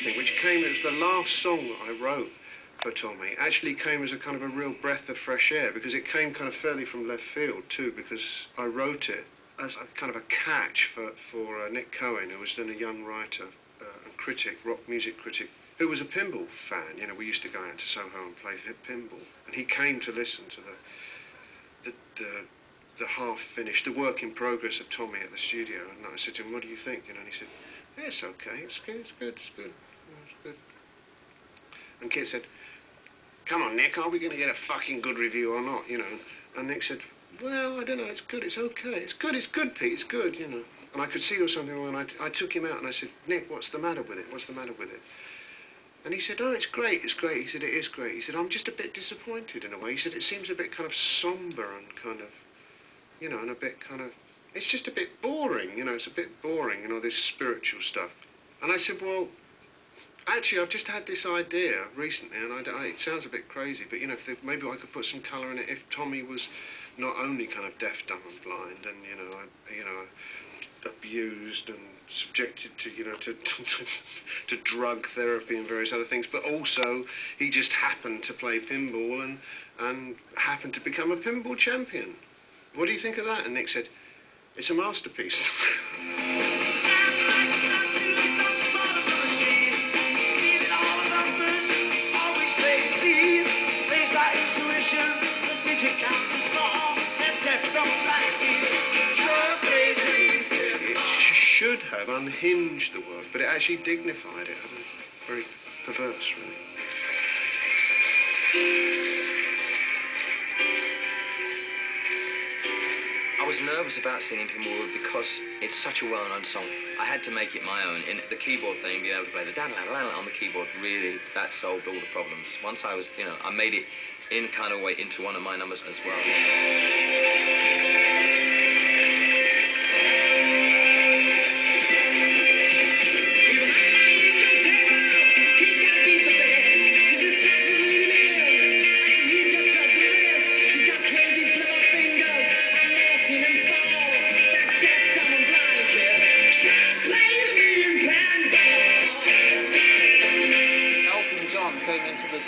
thing, which came, it was the last song that I wrote for Tommy, actually came as a kind of a real breath of fresh air, because it came kind of fairly from left field too, because I wrote it as a kind of a catch for Nick Cohen, who was then a young writer and critic, rock music critic, who was a pinball fan. You know, we used to go out to Soho and play pinball, and he came to listen to the half-finished, the work in progress of Tommy at the studio, and I said to him, "What do you think?" You know, and he said, "Yeah, it's okay, it's good, it's good, it's good, it's good." And Kit said, "Come on, Nick, are we going to get a fucking good review or not?" You know, and Nick said, "Well, I don't know, it's good, it's okay, it's good, Pete, it's good, you know." And I could see there was something wrong, and I took him out and I said, "Nick, what's the matter with it? What's the matter with it?" And he said, "Oh, it's great, it's great." He said, "It is great." He said, "I'm just a bit disappointed in a way." He said, "It seems a bit kind of sombre and kind of, you know, and a bit kind of, it's just a bit boring, you know, it's a bit boring, you know, this spiritual stuff." And I said, "Well, actually, I've just had this idea recently, and it sounds a bit crazy, but, you know, if maybe I could put some colour in it if Tommy was not only kind of deaf, dumb and blind and, you know, abused and subjected to, you know, to drug therapy and various other things, but also he just happened to play pinball and happened to become a pinball champion. What do you think of that?" And Nick said, "It's a masterpiece." It should have unhinged the work, but it actually dignified it. Very perverse, really. I was nervous about singing Pinball because it's such a well-known song. I had to make it my own. In the keyboard thing, being able to play the da-la-la-la on the keyboard, really, that solved all the problems. Once I was, you know, I made it in kind of way into one of my numbers as well.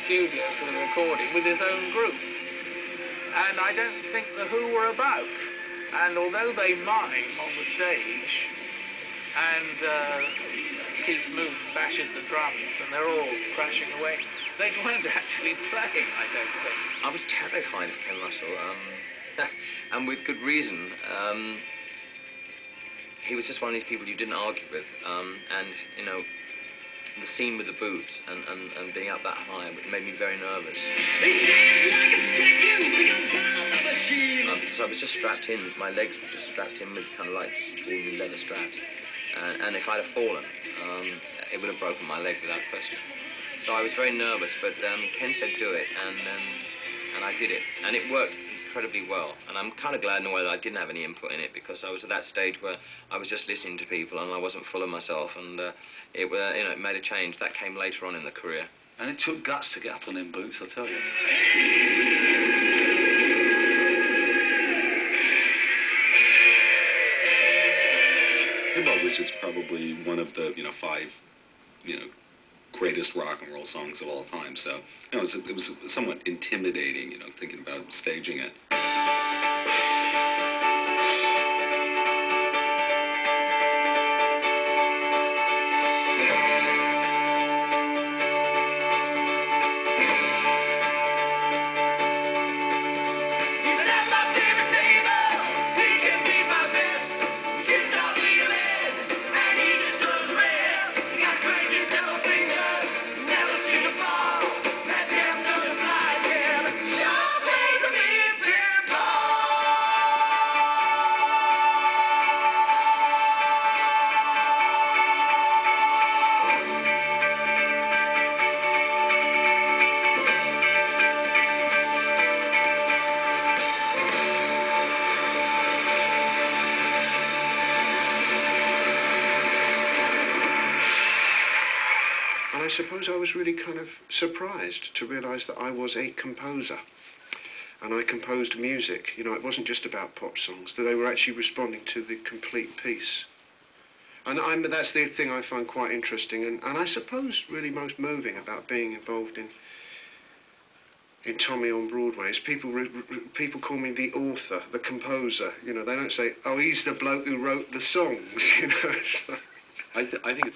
Studio for the recording with his own group, and I don't think the Who were about. And although they mime on the stage, and Keith Moon bashes the drums, and they're all crashing away, they weren't actually playing, I don't think. I was terrified of Ken Russell, and with good reason. He was just one of these people you didn't argue with, and, you know, the scene with the boots and being up that high made me very nervous. Because I was just strapped in, my legs were just strapped in with kind of like ordinary leather straps. And if I'd have fallen, it would have broken my leg without question. So I was very nervous, but Ken said do it, and I did it. And it worked incredibly well, and I'm kind of glad in a way that I didn't have any input in it, because I was at that stage where I was just listening to people and I wasn't full of myself, and you know, it made a change. That came later on in the career. And it took guts to get up on them boots, I'll tell you. Pinball Wizard's probably one of the, you know, 5, you know, greatest rock and roll songs of all time. So, you know, it was somewhat intimidating, you know, thinking about staging it. I suppose I was really kind of surprised to realise that I was a composer, and I composed music. You know, it wasn't just about pop songs, that they were actually responding to the complete piece, And that's the thing I find quite interesting, and I suppose really most moving about being involved in Tommy on Broadway is people call me the author, the composer. You know, they don't say, oh, he's the bloke who wrote the songs. You know, it's like, I think it's